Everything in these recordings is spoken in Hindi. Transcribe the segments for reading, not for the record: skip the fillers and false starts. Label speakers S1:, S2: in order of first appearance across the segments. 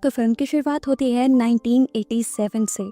S1: तो फिल्म की शुरुआत होती है 1987 से।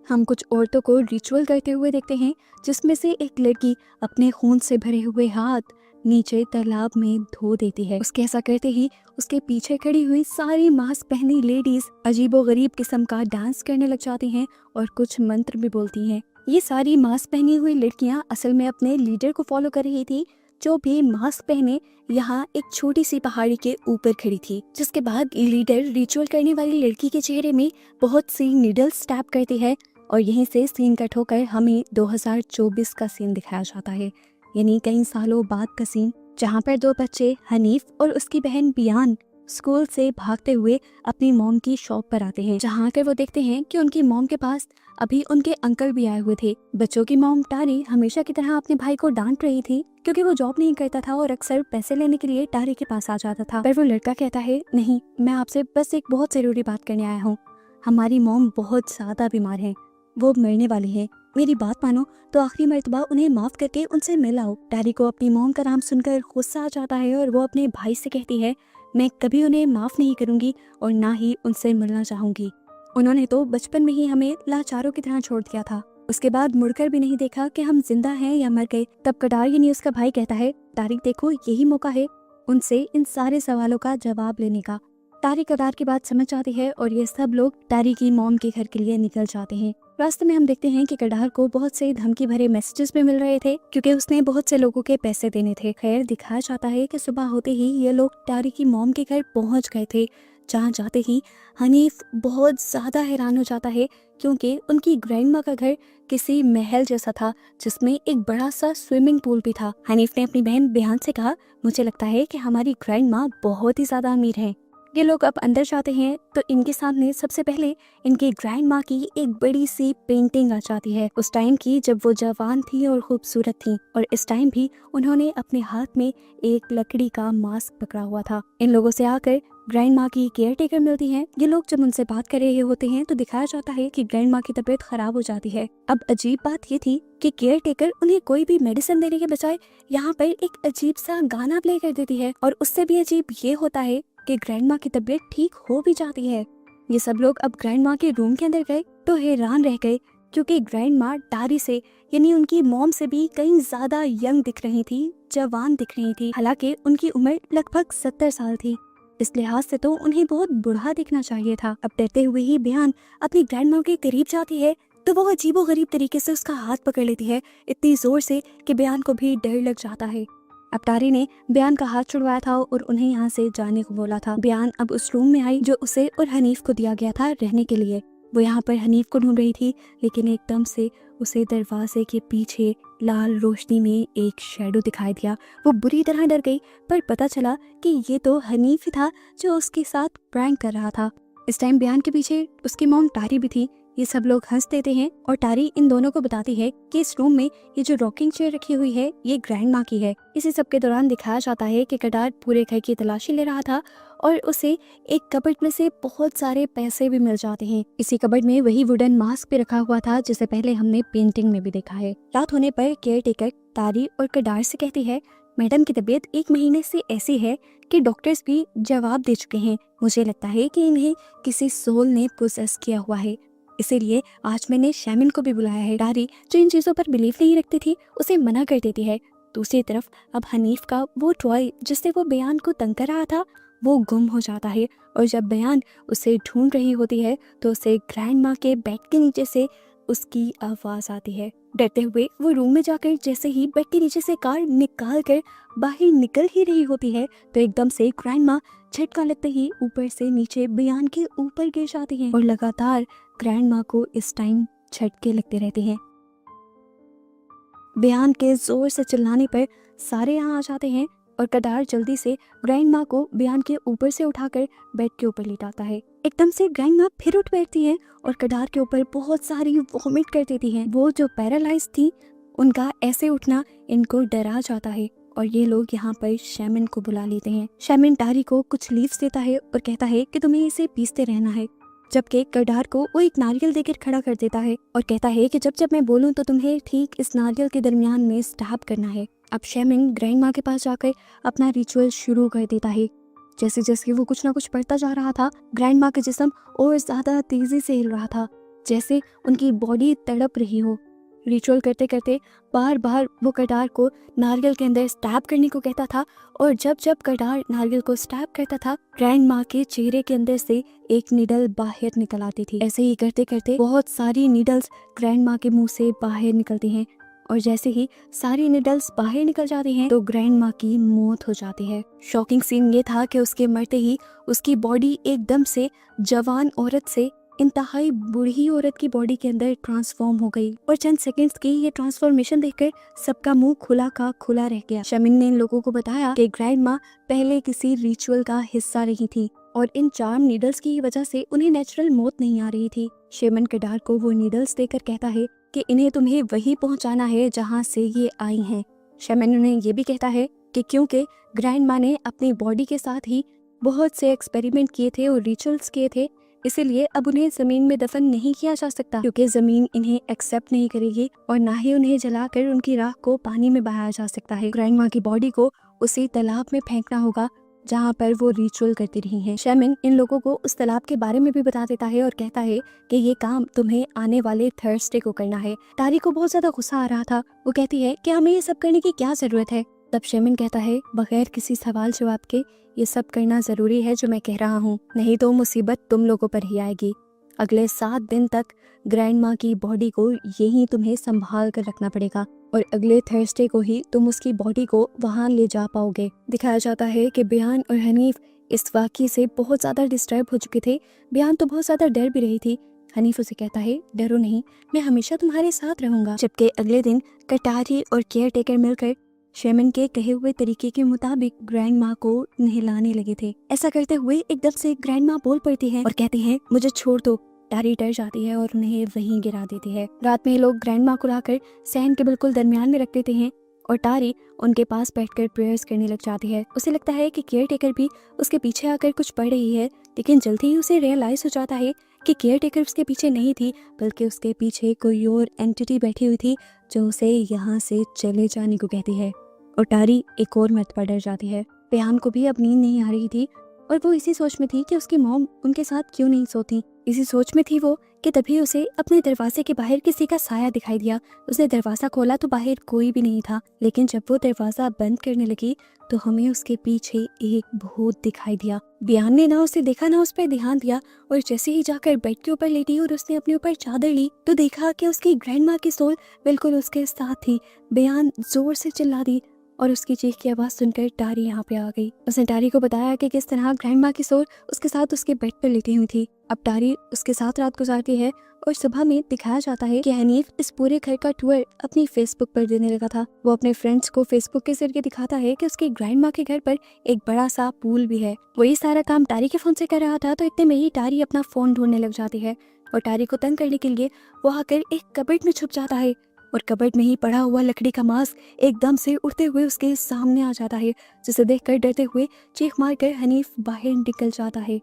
S1: हम कुछ औरतों को रिचुअल करते हुए देखते हैं, जिसमें से एक लड़की अपने खून से भरे हुए हाथ नीचे तालाब में धो देती है। उसके ऐसा करते ही उसके पीछे खड़ी हुई सारी मास्क पहनी लेडीज अजीबोगरीब किस्म का डांस करने लग जाती हैं और कुछ मंत्र भी बोलती हैं। ये सारी मास्क पहनी हुई लड़कियां असल में अपने लीडर को फॉलो कर रही थी, जो भी मास्क पहने यहाँ एक छोटी सी पहाड़ी के ऊपर खड़ी थी। जिसके बाद लीडर रिचुअल करने वाली लड़की के चेहरे में बहुत सी नीडल्स टैप करती है और यहीं से सीन कट होकर हमें 2024 का सीन दिखाया जाता है, यानी कई सालों बाद का सीन, जहाँ पर दो बच्चे हनीफ और उसकी बहन बियान स्कूल से भागते हुए अपनी मॉम की शॉप पर आते हैं, जहाँ कर वो देखते हैं कि उनकी मॉम के पास अभी उनके अंकल भी आए हुए थे। बच्चों की मॉम टारी हमेशा की तरह अपने भाई को डांट रही थी, क्योंकि वो जॉब नहीं करता था और अक्सर पैसे लेने के लिए टारी के पास आ जाता था। पर वो लड़का कहता है, नहीं, मैं आपसे बस एक बहुत जरूरी बात करने आया हूँ। हमारी मॉम बहुत ज्यादा बीमार है, वो मरने वाली है। मेरी बात मानो तो आखिरी मर्तबा उन्हें माफ करके उनसे मिल आओ। टारी को अपनी मॉम का नाम सुनकर गुस्सा आ जाता है और वो अपने भाई से कहती है, मैं कभी उन्हें माफ नहीं करूंगी और ना ही उनसे मिलना चाहूंगी। उन्होंने तो बचपन में ही हमें लाचारों की तरह छोड़ दिया था, उसके बाद मुड़कर भी नहीं देखा कि हम जिंदा हैं या मर गए। तब कटार यानी उसका भाई कहता है, तारिक देखो, यही मौका है उनसे इन सारे सवालों का जवाब लेने का। तारी कटार की बात समझ जाती है और ये सब लोग तारी की मॉम के घर के लिए निकल जाते हैं। रास्ते में हम देखते हैं कि कटार को बहुत से धमकी भरे मैसेजेस भी मिल रहे थे, क्योंकि उसने बहुत से लोगों के पैसे देने थे। खैर, दिखाया जाता है कि सुबह होते ही ये लोग तारी की मॉम के घर पहुंच गए थे, जहाँ जाते ही हनीफ बहुत ज्यादा हैरान हो जाता है, क्योंकि उनकी ग्रैंडमा का घर किसी महल जैसा था, जिसमें एक बड़ा सा स्विमिंग पूल भी था। हनीफ ने अपनी बहन बियान से कहा, मुझे लगता है कि हमारी ग्रैंडमा बहुत ही ज्यादा अमीर है। ये लोग अब अंदर जाते हैं तो इनके सामने सबसे पहले इनकी ग्रैंडमा की एक बड़ी सी पेंटिंग आ जाती है, उस टाइम की जब वो जवान थी और खूबसूरत थी, और इस टाइम भी उन्होंने अपने हाथ में एक लकड़ी का मास्क पकड़ा हुआ था। इन लोगों से आकर ग्रैंडमा की केयर टेकर मिलती हैं। ये लोग जब उनसे बात कर रहे होते हैं तो दिखाया जाता है कि ग्रैंडमा की तबीयत खराब हो जाती है। अब अजीब बात ये थी कि केयर टेकर उन्हें कोई भी मेडिसिन देने के बजाय यहाँ पर एक अजीब सा गाना प्ले कर देती है, और उससे भी अजीब ये होता है कि ग्रैंडमा की तबीयत ठीक हो भी जाती है। ये सब लोग अब ग्रैंडमा के रूम के अंदर गए तो हैरान रह गए, क्योंकि ग्रैंडमा टारी से यानी उनकी मॉम से भी कहीं ज्यादा यंग दिख रही थी, जवान दिख रही थी। हालांकि उनकी उम्र लगभग 70 साल थी, इस लिहाज से तो उन्हें बहुत बुढ़ा दिखना चाहिए था। अब डरते हुए ही बियान अपनी ग्रैंडमा के करीब जाती है तो वो अजीबोगरीब तरीके से उसका हाथ पकड़ लेती है, इतनी जोर से कि बियान को भी डर लग जाता है। अब टारी ने बियान का हाथ छुड़वाया था और उन्हें यहाँ से जाने को बोला था। बियान अब उस रूम में आई जो उसे और हनीफ को दिया गया था रहने के लिए। वो यहाँ पर हनीफ को ढूंढ रही थी, लेकिन एकदम से उसे दरवाजे के पीछे लाल रोशनी में एक शैडो दिखाई दिया। वो बुरी तरह डर गई, पर पता चला कि ये तो हनीफ ही था जो उसके साथ प्रैंक कर रहा था। इस टाइम बियान के पीछे उसकी मॉम टारी भी थी। ये सब लोग हंस देते हैं और टारी इन दोनों को बताती है कि इस रूम में ये जो रॉकिंग चेयर रखी हुई है ये ग्रैंडमा की है। इसी सब के दौरान दिखाया जाता है कि कटार पूरे घर की तलाशी ले रहा था और उसे एक कबर्ड में से बहुत सारे पैसे भी मिल जाते हैं। इसी कबर्ड में वही वुडन मास्क भी रखा हुआ था जिसे पहले हमने पेंटिंग में भी देखा है। रात होने पर केयर टेकर तारी और कटार से कहती है, मैडम की तबीयत 1 महीने से ऐसी है कि डॉक्टर्स भी जवाब दे चुके हैं। मुझे लगता है कि इन्हें किसी सोल ने पोसेस किया हुआ है, इसीलिए आज मैंने शैमिन को भी बुलाया है। टारी जो इन चीजों पर बिलीव नहीं रखती थी उसे मना कर देती है। दूसरी तरफ अब हनीफ का वो टॉय जिससे वो बयान को तंग कर रहा था वो गुम हो जाता है, और जब बयान उसे ढूंढ रही होती है तो उसे ग्रैंडमा के बेड के नीचे से उसकी आवाज आती है। डरते हुए वो रूम में जाकर जैसे ही बेड के नीचे से कार निकाल कर बाहर निकल ही रही होती है तो एकदम से ग्रैंडमा झटका लगते ही ऊपर से नीचे बयान के ऊपर गिर जाती है, और लगातार ग्रैंडमा को इस टाइम झटके लगते रहते हैं। बयान के जोर से चिल्लाने पर सारे यहाँ आ जाते हैं और कटार जल्दी से ग्रैंडमा को बयान के ऊपर से उठाकर बेड के ऊपर लिटाता है। एकदम से ग्रैंडमा फिर उठ बैठती है और कटार के ऊपर बहुत सारी वॉमिट कर देती है। वो जो पैरालाइज थी उनका ऐसे उठना इनको डरा जाता है और ये लोग यहाँ पर शैमिन को बुला लेते हैं। शैमिन टारी को कुछ लीव्स देता है और कहता है कि तुम्हें इसे पीसते रहना है, जबकि कटार को वो एक नारियल देकर खड़ा कर देता है और कहता है कि जब जब मैं बोलूं तो तुम्हें ठीक इस नारियल के दरमियान में स्टैब करना है। अब शैमिन ग्रैंडमा के पास जाकर अपना रिचुअल शुरू कर देता है। जैसे जैसे वो कुछ ना कुछ पढ़ता जा रहा था, ग्रैंड माँ का जिस्म और ज़्यादा तेज़ी से हिल रहा था, जैसे उनकी बॉडी तड़प रही हो। रिचुअल करते करते बार बार वो कटार को नारियल के अंदर स्टैब करने को कहता था, और जब जब कटार नारियल को स्टैब करता था, ग्रैंड माँ के चेहरे के अंदर से एक नीडल बाहर निकल आती थी। ऐसे ही करते करते बहुत सारी नीडल्स ग्रैंड माँ के मुंह से बाहर निकलती हैं, और जैसे ही सारी नीडल्स बाहर निकल जाती हैं तो ग्रैंड माँ की मौत हो जाती है। शॉकिंग सीन ये था कि उसके मरते ही उसकी बॉडी एकदम से जवान औरत से इंतहाई बूढ़ी औरत की बॉडी के अंदर ट्रांसफॉर्म हो गई, और चंद सेकंड्स की ये ट्रांसफॉर्मेशन देखकर सबका मुंह खुला का खुला रह गया। शमिन ने इन लोगों को बताया कि ग्रैंड माँ पहले किसी रिचुअल का हिस्सा रही थी, और इन चार्म नीडल्स की वजह से उन्हें नेचुरल मौत नहीं आ रही थी। शेमन कटार को वो नीडल्स देकर कहता है कि इन्हें तुम्हें वही पहुंचाना है जहां से ये आई हैं। शेमन उन्हें ये भी कहता है कि क्योंकि ग्रैंड माँ ने अपनी बॉडी के साथ ही बहुत से एक्सपेरिमेंट किए थे और रिचुअल्स किए थे, इसीलिए अब उन्हें जमीन में दफन नहीं किया जा सकता, क्योंकि जमीन इन्हें एक्सेप्ट नहीं करेगी, और ना ही उन्हें जलाकर उनकी राख को पानी में बहाया जा सकता है। ग्रैंड माँ की बॉडी को उसी तालाब में फेंकना होगा जहाँ पर वो रिचुअल करती रही हैं। शेमन इन लोगों को उस तालाब के बारे में भी बता देता है और कहता है कि ये काम तुम्हें आने वाले थर्सडे को करना है। तारी को बहुत ज्यादा गुस्सा आ रहा था। वो कहती है कि हमें ये सब करने की क्या जरूरत है। तब शेमन कहता है, बगैर किसी सवाल जवाब के ये सब करना जरूरी है जो मैं कह रहा हूँ, नहीं तो मुसीबत तुम लोगों पर ही आएगी। अगले 7 दिन तक ग्रैंड माँ की बॉडी को यहीं तुम्हें संभाल कर रखना पड़ेगा, और अगले थर्सडे को ही तुम उसकी बॉडी को वहाँ ले जा पाओगे। दिखाया जाता है कि बियान और हनीफ इस वाक़ये से बहुत ज़्यादा डिस्टर्ब हो चुके थे। बियान तो बहुत ज़्यादा डर भी रही थी। हनीफ उसे कहता है, डरो नहीं, मैं हमेशा तुम्हारे साथ रहूंगा। जबकि अगले दिन कटारी और केयर टेकर मिलकर शेमन के कहे हुए तरीके के मुताबिक ग्रैंड माँ को नहलाने लगे थे। ऐसा करते हुए एकदम से ग्रैंड माँ बोल पड़ती है और कहती है, मुझे छोड़ दो। टारी डर जाती है और उन्हें वहीं गिरा देती है। रात में लोग ग्रैंड माँ को लाकर सैन के बिल्कुल दरमियान में रख देते हैं, और टारी उनके पास बैठकर प्रेयर्स करने लग जाती है। उसे लगता है कि केयर टेकर भी उसके पीछे आकर कुछ पढ़ रही है, लेकिन जल्दी ही उसे रियलाइज हो जाता है कि केयर टेकर उसके पीछे नहीं थी, बल्कि उसके पीछे कोई और एंटिटी बैठी हुई थी जो उसे यहाँ से चले जाने को कहती है। और टारी एक और मर्तबा डर जाती है। बेयान को भी अब नींद नहीं आ रही थी, और वो इसी सोच में थी कि उसकी मॉम उनके साथ क्यों नहीं सोती। इसी सोच में थी वो कि तभी उसे अपने दरवाजे के बाहर किसी का साया दिखाई दिया। उसने दरवाजा खोला तो बाहर कोई भी नहीं था, लेकिन जब वो दरवाजा बंद करने लगी तो हमें उसके पीछे एक भूत दिखाई दिया। बियान ने ना उसे देखा ना उस पर ध्यान दिया, और जैसे ही जाकर बेड के ऊपर लेटी और उसने अपने ऊपर चादर ली तो देखा कि उसकी ग्रैंड माँ की सोल बिल्कुल उसके साथ थी। बियान जोर से चिल्ला दी, और उसकी चीख की आवाज़ सुनकर टारी यहाँ पे आ गई। उसने टारी को बताया कि किस तरह ग्रैंड माँ की सोल उसके साथ उसके बेड पर लेटी हुई थी। अब टारी उसके साथ रात गुजारती है, और सुबह में दिखाया जाता है कि हनीफ इस पूरे घर का टूर अपनी फेसबुक पर देने लगा था। वो अपने फ्रेंड्स को फेसबुक के जरिए दिखाता है कि उसकी ग्रैंड माँ के घर पर एक बड़ा सा पूल भी है। वो ये सारा काम टारी के फोन से कर रहा था, तो इतने में ही टारी अपना फोन ढूंढने लग जाती है, और टारी को तंग करने के लिए वो आकर एक कबर्ड में छुप जाता है, और कबर्ड में ही पड़ा हुआ लकड़ी का मास्क एकदम से उड़ते हुए उसके सामने आ जाता है, जिसे देखकर डरते हुए चीख मारकर हनीफ बाहर निकल जाता है।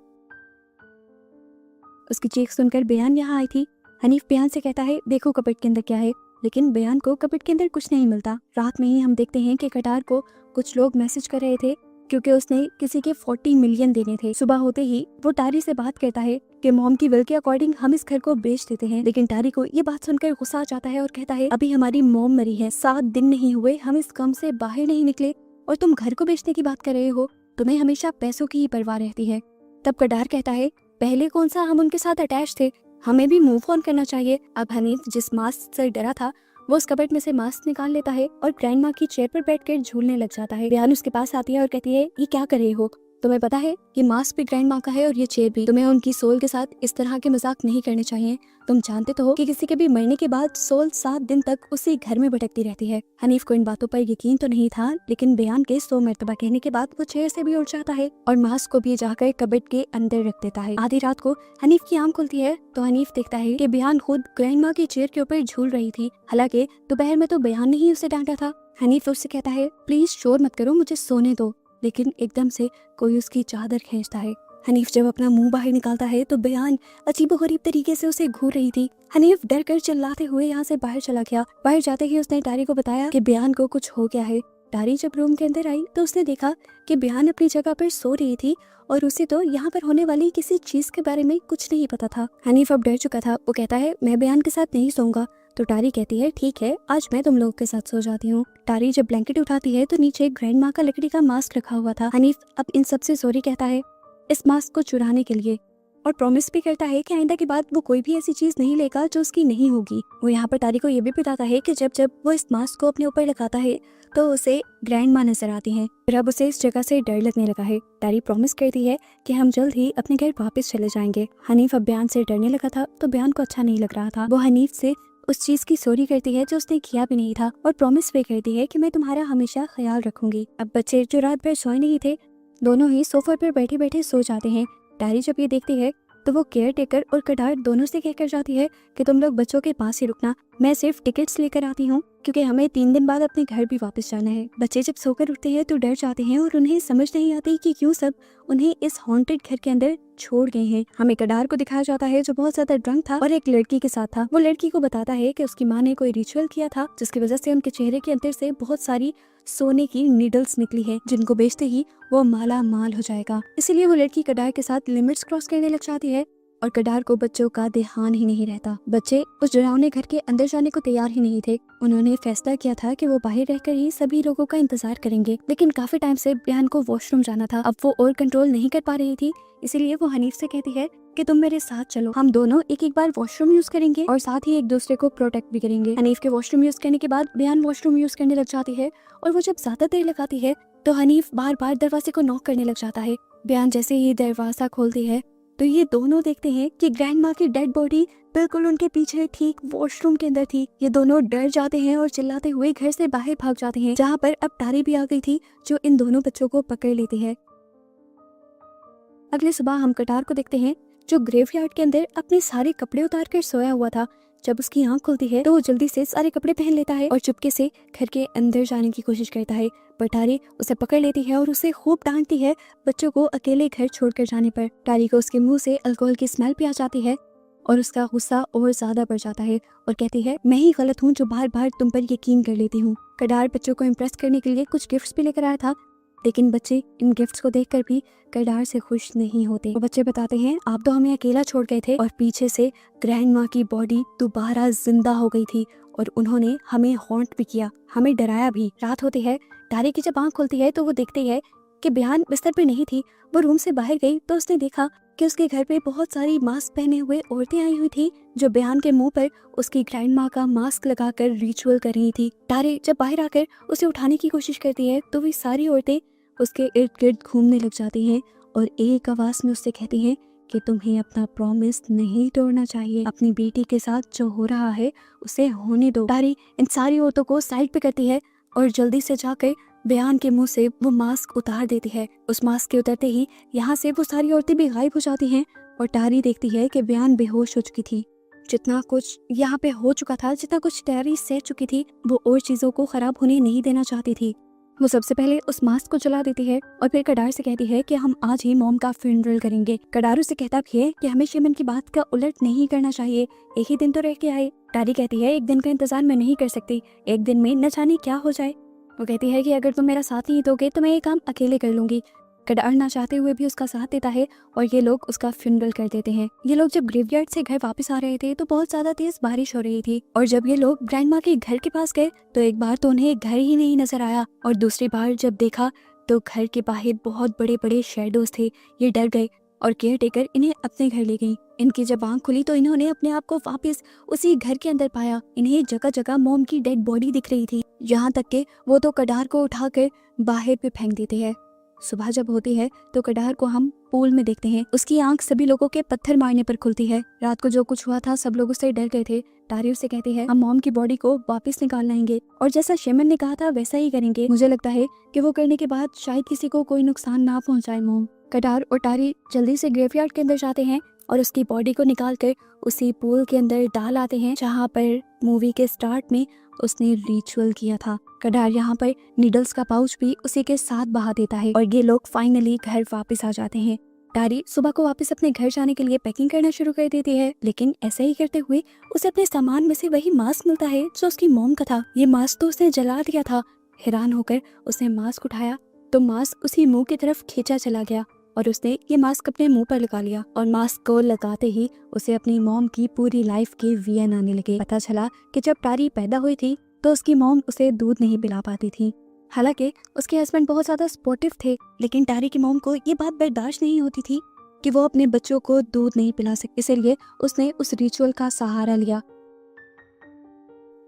S1: उसकी चीख सुनकर बेयान यहाँ आई थी। हनीफ बेयान से कहता है, देखो कबर्ड के अंदर क्या है, लेकिन बेयान को कबर्ड के अंदर कुछ नहीं मिलता। रात में ही हम देखते हैं कि कटार को कुछ लोग मैसेज कर रहे थे, क्योंकि उसने किसी के 40 मिलियन देने थे। सुबह होते ही वो टारी से बात करता है कि मॉम की विल के अकॉर्डिंग हम इस घर को बेच देते हैं, लेकिन टारी को ये बात सुनकर गुस्सा आ जाता है और कहता है, अभी हमारी मॉम मरी है, 7 दिन नहीं हुए हम इस गम से बाहर नहीं निकले, और तुम घर को बेचने की बात कर रहे हो। तुम्हें हमेशा पैसों की ही परवाह रहती है। तब कटार कहता है, पहले कौन सा हम उनके साथ अटैच थे, हमें भी मूव ऑन करना चाहिए। अब हनीफ जिस मास्क से डरा था वो उस कबर्ड में से मास्क निकाल लेता है और ग्रैंड माँ की चेयर पर बैठकर झूलने लग जाता है। बियान उसके पास आती है और कहती है, ये क्या कर रहे हो, तुम्हें पता है ये मास्क भी ग्रैंड माँ का है और ये चेयर भी। तुम्हें उनकी सोल के साथ इस तरह के मजाक नहीं करने चाहिए। तुम जानते तो हो कि किसी के भी मरने के बाद सोल 7 दिन तक उसी घर में भटकती रहती है। हनीफ को इन बातों पर यकीन तो नहीं था, लेकिन बयान के 100 मरतबा कहने के बाद वो चेयर से भी उठ जाता है और मास्क को भी जाकर कबर्ड के अंदर रख देता है। आधी रात को हनीफ की आंख खुलती है तो हनीफ देखता है कि बयान खुद ग्रैंड माँ की चेयर के ऊपर झूल रही थी। हालांकि दोपहर में तो बयान ने ही उसे डांटा था। हनीफ उससे कहता है, प्लीज शोर मत करो, मुझे सोने दो, लेकिन एकदम से कोई उसकी चादर खींचता है। हनीफ जब अपना मुंह बाहर निकालता है तो बयान अजीबोगरीब तरीके से उसे घूर रही थी। हनीफ डर कर चिल्लाते हुए यहाँ से बाहर चला गया। बाहर जाते ही उसने टारी को बताया कि बयान को कुछ हो गया है। तारी जब रूम के अंदर आई तो उसने देखा कि बिहान अपनी जगह पर सो रही थी और उसे तो यहाँ पर होने वाली किसी चीज के बारे में कुछ नहीं पता था। हनीफ अब डर चुका था। वो कहता है मैं बिहान के साथ नहीं सोऊंगा। तो टारी कहती है ठीक है, आज मैं तुम लोगों के साथ सो जाती हूँ। टारी जब ब्लैंकेट उठाती है तो नीचे ग्रैंड माँ का लकड़ी का मास्क रखा हुआ था। हनीफ अब इन सबसे सॉरी कहता है इस मास्क को चुराने के लिए और प्रॉमिस भी करता है कि आइंदा के बाद वो कोई भी ऐसी चीज नहीं लेगा जो उसकी नहीं होगी। वो यहाँ पर तारी को ये भी बताता है कि जब जब वो इस मास्क को अपने ऊपर लगाता है तो उसे ग्रैंड माँ नजर आती हैं। फिर अब उसे इस जगह से डर लगने लगा है। तारी प्रॉमिस करती है कि हम जल्द ही अपने घर वापस चले जाएंगे। हनीफ अब बयान से डरने लगा था तो बयान को अच्छा नहीं लग रहा था। वो हनीफ से उस चीज की सॉरी करती है जो उसने किया भी नहीं था और प्रॉमिस भी करती है कि मैं तुम्हारा हमेशा ख्याल रखूंगी। अब बच्चे जो रात भर सोए नहीं थे दोनों ही सोफा पर बैठे बैठे सो जाते हैं। तारी जब ये देखती है तो वो केयर टेकर और कटार दोनों से कहकर जाती है कि तुम लोग बच्चों के पास ही रुकना, मैं सिर्फ टिकट्स लेकर आती हूँ क्योंकि हमें 3 दिन बाद अपने घर भी वापस जाना है। बच्चे जब सोकर उठते हैं तो डर जाते हैं और उन्हें समझ नहीं आती कि क्यों सब उन्हें इस हॉन्टेड घर के अंदर छोड़ गए हैं। हमें कटार को दिखाया जाता है जो बहुत ज्यादा ड्रंक था और एक लड़की के साथ था। वो लड़की को बताता है कि उसकी माँ ने कोई रिचुअल किया था जिसकी वजह से उनके चेहरे के अंदर से बहुत सारी सोने की नीडल्स निकली है जिनको बेचते ही वो माला माल हो जाएगा। इसीलिए वो लड़की कटार के साथ लिमिट्स क्रॉस करने लग जाती है और कटार को बच्चों का ध्यान ही नहीं रहता। बच्चे उस डरावने घर के अंदर जाने को तैयार ही नहीं थे। उन्होंने फैसला किया था कि वो बाहर रहकर ही सभी लोगों का इंतजार करेंगे, लेकिन काफी टाइम से बिहान को वॉशरूम जाना था। अब वो और कंट्रोल नहीं कर पा रही थी, इसीलिए वो हनीफ से कहती है कि तुम मेरे साथ चलो, हम दोनों एक एक बार वॉशरूम यूज करेंगे और साथ ही एक दूसरे को प्रोटेक्ट भी करेंगे। हनीफ के वॉशरूम यूज करने के बाद बिहान वॉशरूम यूज करने लग जाती है और वो जब ज्यादा देर लगाती है तो हनीफ बार बार दरवाजे को नॉक करने लग जाता है। बिहान जैसे ही दरवाजा खोलती है तो ये दोनों देखते हैं कि ग्रैंड माँ की डेड बॉडी बिल्कुल उनके पीछे ठीक वॉशरूम के अंदर थी। ये दोनों डर जाते हैं और चिल्लाते हुए घर से बाहर भाग जाते हैं, जहाँ पर अब तारी भी आ गई थी जो इन दोनों बच्चों को पकड़ लेती है। अगले सुबह हम कटार को देखते हैं जो ग्रेवयार्ड के अंदर अपने सारे कपड़े उतार कर सोया हुआ था। जब उसकी आंख खुलती है तो वो जल्दी से सारे कपड़े पहन लेता है और चुपके से घर के अंदर जाने की कोशिश करता है, पर टारी उसे पकड़ लेती है और उसे खूब डांटती है बच्चों को अकेले घर छोड़कर जाने पर। टारी को उसके मुंह से अल्कोहल की स्मेल भी आ जाती है और उसका गुस्सा और ज्यादा बढ़ जाता है और कहती है मैं ही गलत हूँ जो बार बार तुम पर यकीन कर लेती हूँ। कटार बच्चों को इम्प्रेस करने के लिए कुछ गिफ्ट्स भी लेकर आया था, लेकिन बच्चे इन गिफ्ट्स को देखकर भी कटार से खुश नहीं होते। वो बच्चे बताते हैं आप तो हमें अकेला छोड़ गए थे और पीछे से ग्रैंड माँ की बॉडी दोबारा जिंदा हो गई थी और उन्होंने हमें हॉन्ट भी किया, हमें डराया भी। रात होती है, तारी की जब आंख खुलती है तो वो देखती है कि बिहान बिस्तर पे नहीं थी। वो रूम से बाहर गई तो उसने देखा कि उसके घर पे बहुत सारी मास्क पहने हुए औरतें आई हुई थी जो बिहान के मुंह पर उसकी ग्रैंड माँ का मास्क लगाकर रिचुअल कर रही थी। तारे जब बाहर आकर उसे उठाने की कोशिश करती है तो वे सारी औरतें उसके इर्द गिर्द घूमने लग जाती हैं और एक आवाज में उससे कहती हैं कि तुम्हें अपना प्रॉमिस नहीं तोड़ना चाहिए, अपनी बेटी के साथ जो हो रहा है उसे होने दो। तारी इन सारी औरतों को साइड पे करती है और जल्दी से जाकर बयान के मुंह से वो मास्क उतार देती है। उस मास्क के उतरते ही यहाँ से वो सारी औरतें भी गायब हो जाती हैं और तारी देखती है कि बयान बेहोश हो चुकी थी। जितना कुछ यहाँ पे हो चुका था, जितना कुछ तारी सह चुकी थी, वो और चीजों को खराब होने नहीं देना चाहती थी। वो सबसे पहले उस मास्क को जला देती है और फिर कटार से कहती है कि हम आज ही मॉम का फ्यूनरल करेंगे। कटार उसे कहता भी है कि हमें शेमन की बात का उलट नहीं करना चाहिए, एक ही दिन तो रह के आए। तारी कहती है एक दिन का इंतजार मैं नहीं कर सकती, एक दिन में न जाने क्या हो जाए। वो कहती है कि अगर तुम मेरा साथ नहीं दोगे तो मैं ये काम अकेले कर लूंगी। कटार ना चाहते हुए भी उसका साथ देता है और ये लोग उसका फ्यूनरल कर देते हैं। ये लोग जब ग्रेवयार्ड से घर वापस आ रहे थे तो बहुत ज्यादा तेज बारिश हो रही थी और जब ये लोग ग्रैंड माँ के घर के पास गए तो एक बार तो उन्हें घर ही नहीं नजर आया और दूसरी बार जब देखा तो घर के बाहर बहुत बड़े बड़े शेडोज थे। ये डर गए और केयर टेकर इन्हें अपने घर ले गई। इनकी जब आंख खुली तो इन्होंने अपने आप को वापस उसी घर के अंदर पाया। इन्हें जगह जगह मॉम की डेड बॉडी दिख रही थी, यहाँ तक के वो तो कटार को उठाकर बाहर पे फेंक देते हैं। सुबह जब होती है तो कटार को हम पूल में देखते हैं। उसकी आंख सभी लोगों के पत्थर मारने पर खुलती है। रात को जो कुछ हुआ था सब लोग उससे डर गए थे। तारी उससे कहती है हम मॉम की बॉडी को वापस निकाल लाएंगे और जैसा शेमन ने कहा था वैसा ही करेंगे। मुझे लगता है कि वो करने के बाद शायद किसी को कोई नुकसान ना पहुंचाए मॉम। कटार और तारी जल्दी से ग्रेवयार्ड के अंदर जाते हैं और उसकी बॉडी को निकाल कर उसी पूल के अंदर डाल आते हैं जहाँ पर मूवी के स्टार्ट में उसने रिचुअल किया था। कटार यहाँ पर नीडल्स का पाउच भी उसी के साथ बहा देता है और ये लोग फाइनली घर वापस आ जाते हैं। तारी सुबह को वापस अपने घर जाने के लिए पैकिंग करना शुरू कर देती है, लेकिन ऐसा ही करते हुए उसे अपने सामान में से वही मास्क मिलता है जो उसकी मॉम का था। ये मास्क तो उसने जला दिया था। हैरान होकर उसने मास्क उठाया तो मास्क उसी मुंह की तरफ खींचा चला गया और उसने ये मास्क अपने मुंह पर लगा लिया और मास्क को लगाते ही उसे अपनी मॉम की पूरी लाइफ के वीएन आने लगे। पता चला कि जब टारी पैदा हुई थी तो उसकी मॉम उसे दूध नहीं पिला पाती थी। हालांकि उसके हस्बैंड बहुत ज़्यादा सपोर्टिव थे, लेकिन टारी की मॉम को ये बात बर्दाश्त नहीं होती थी कि वो अपने बच्चों को दूध नहीं पिला सकती। इसलिए उसने उस रिचुअल का सहारा लिया।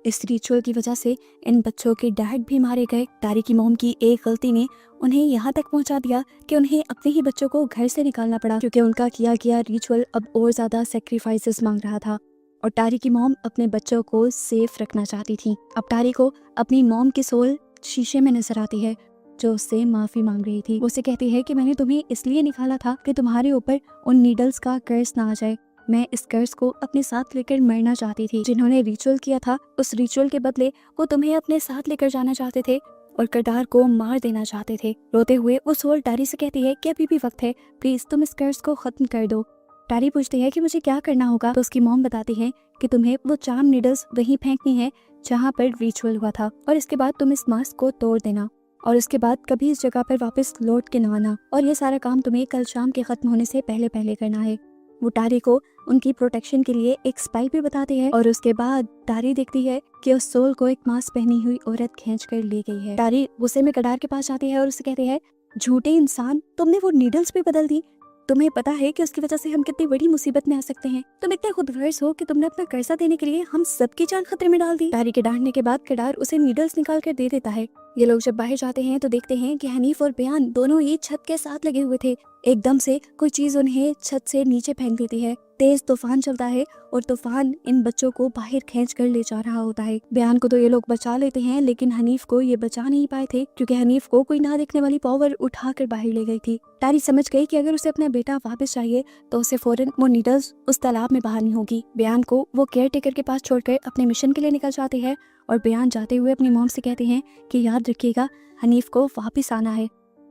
S1: इस रिचुअल की वजह से इन बच्चों के डैड भी मारे गए। टारी की मॉम की एक गलती ने उन्हें यहाँ तक पहुँचा दिया कि उन्हें अपने ही बच्चों को घर से निकालना पड़ा, क्योंकि उनका किया गया रिचुअल अब और ज़्यादा सेक्रीफाइसेस मांग रहा था और टारी की मॉम अपने बच्चों को सेफ रखना चाहती थी। अब टारी को अपनी मॉम की सोल शीशे में नजर आती है जो उससे माफ़ी मांग रही थी। उसे कहती है कि मैंने तुम्हें इसलिए निकाला था कि तुम्हारे ऊपर उन नीडल्स का कर्ज ना आ जाए। मैं इस कर्ज को अपने साथ लेकर मरना चाहती थी। जिन्होंने रिचुअल किया था उस रिचुअल के बदले वो तुम्हें अपने साथ लेकर जाना चाहते थे और कटार को मार देना चाहते थे। रोते हुए वो सोल टारी से कहती है कि अभी भी वक्त है, प्लीज तुम इस कर्ज को खत्म कर दो। टारी पूछती है कि मुझे क्या करना होगा, तो उसकी मॉम बताती है कि तुम्हें वो चार्म नीडल्स वहीं फेंकनी है जहाँ पर रिचुअल हुआ था और इसके बाद तुम इस मास्क को तोड़ देना और इसके बाद कभी इस जगह पर वापस लौट के ना आना और ये सारा काम तुम्हें कल शाम के खत्म होने से पहले पहले करना है। वो टारी को उनकी प्रोटेक्शन के लिए एक स्पेल भी बताती है और उसके बाद टारी देखती है कि उस सोल को एक मास्क पहनी हुई औरत खींच कर ले गई है। टारी गुस्से में कटार के पास जाती है और उसे कहती है, झूठे इंसान, तुमने वो नीडल्स भी बदल दी। तुम्हें पता है कि उसकी वजह से हम कितनी बड़ी मुसीबत में आ सकते हैं। तुम इतने खुदगर्ज हो कि तुमने अपना कर्जा देने के लिए हम सबकी जान खतरे में डाल दी। टारी के डांटने के बाद कटार उसे नीडल्स निकाल कर दे देता है। ये लोग जब बाहर जाते हैं तो देखते हैं कि हनीफ और बयान दोनों ही छत के साथ लगे हुए थे। एकदम से कोई चीज उन्हें छत से नीचे फेंक देती है। तेज तूफान चलता है और तूफान इन बच्चों को बाहर खींच कर ले जा रहा होता है। बयान को तो ये लोग बचा लेते हैं, लेकिन हनीफ को ये बचा नहीं पाए थे क्योंकि हनीफ को कोई ना देखने वाली पावर उठाकर बाहर ले गई थी। टारी समझ गई कि अगर उसे अपना बेटा वापस चाहिए तो उसे फौरन वो नीडल्स उस तालाब में बहानी होगी। बयान को वो केयर टेकर के पास छोड़कर अपने मिशन के लिए निकल जाते हैं और बयान जाते हुए अपनी मॉम से कहते हैं कि याद रखिएगा, हनीफ को वापस आना है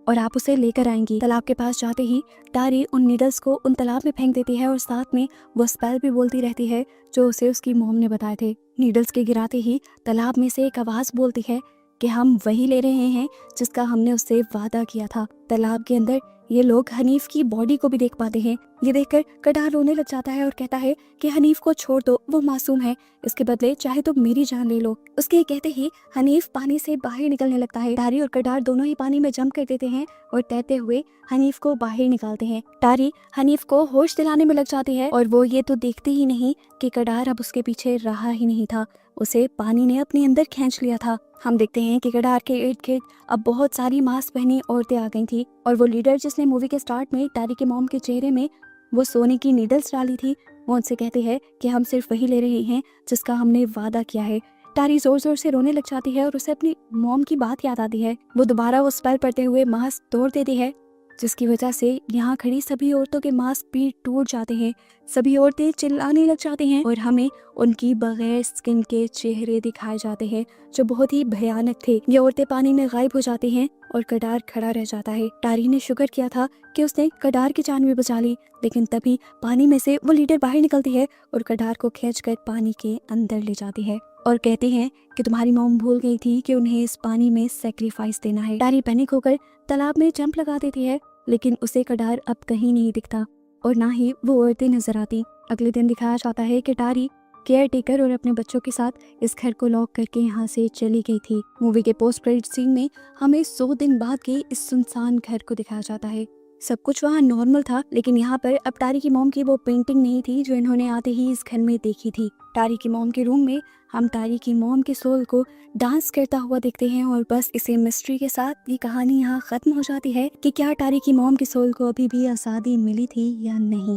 S1: और आप उसे लेकर आएंगी। तालाब के पास जाते ही टारी उन नीडल्स को उन तालाब में फेंक देती है और साथ में वो स्पेल भी बोलती रहती है जो उसे उसकी मॉम ने बताए थे। नीडल्स के गिराते ही तालाब में से एक आवाज बोलती है कि हम वही ले रहे हैं जिसका हमने उससे वादा किया था। तालाब के अंदर ये लोग हनीफ की बॉडी को भी देख पाते हैं। ये देखकर कटार रोने लग जाता है और कहता है कि हनीफ को छोड़ दो, वो मासूम है, इसके बदले चाहे तो मेरी जान ले लो। उसके कहते ही हनीफ पानी से बाहर निकलने लगता है। टारी और कटार दोनों ही पानी में जंप कर देते हैं और तैरते हुए हनीफ को बाहर निकालते हैं। टारी हनीफ को होश दिलाने में लग जाती है और वो ये तो देखती ही नहीं कि कटार अब उसके पीछे रहा ही नहीं था, उसे पानी ने अपने अंदर खींच लिया था। हम देखते हैं कि कटार के इर्द गिर्द अब बहुत सारी मास्क पहनी औरतें आ गई थी और वो लीडर जिसने मूवी के स्टार्ट में टारी के मॉम के चेहरे में वो सोने की नीडल्स डाली थी, वो उनसे कहते हैं कि हम सिर्फ वही ले रहे हैं जिसका हमने वादा किया है। टारी जोर जोर से रोने लग जाती है और उसे अपनी मॉम की बात याद आती है। वो दोबारा वो स्पेल पढ़ते हुए मास्क तोड़ देती है, जिसकी वजह से यहाँ खड़ी सभी औरतों के मास्क भी टूट जाते हैं। सभी औरतें चिल्लाने लग जाती हैं और हमें उनकी बगैर स्किन के चेहरे दिखाए जाते हैं जो बहुत ही भयानक थे। ये औरतें पानी में गायब हो जाती हैं और कटार खड़ा रह जाता है। टारी ने शुक्र किया था कि उसने कटार की जान भी बचा ली, लेकिन तभी पानी में से वो लीडर बाहर निकलती है और कटार को खींचकर पानी के अंदर ले जाती है और कहते हैं कि तुम्हारी मॉम भूल गई थी कि उन्हें इस पानी में सेक्रीफाइस देना है। टारी पैनिक होकर तालाब में जंप लगा देती है, लेकिन उसे कटार अब कहीं नहीं दिखता और ना ही वो औरतें नजर आती। अगले दिन दिखाया जाता है कि टारी केयर टेकर और अपने बच्चों के साथ इस घर को लॉक करके यहाँ से चली गई थी। मूवी के पोस्ट क्रेडिट सीन में हमें 100 दिन बाद के इस सुनसान घर को दिखाया जाता है। सब कुछ वहाँ नॉर्मल था, लेकिन यहाँ पर अब टारी की मॉम की वो पेंटिंग नहीं थी जो इन्होंने आते ही इस घर में देखी थी। टारी की मॉम के रूम में हम टारी की मॉम के सोल को डांस करता हुआ देखते हैं और बस इसे मिस्ट्री के साथ ये कहानी यहाँ खत्म हो जाती है कि क्या टारी की मॉम के सोल को अभी भी आज़ादी मिली थी या नहीं।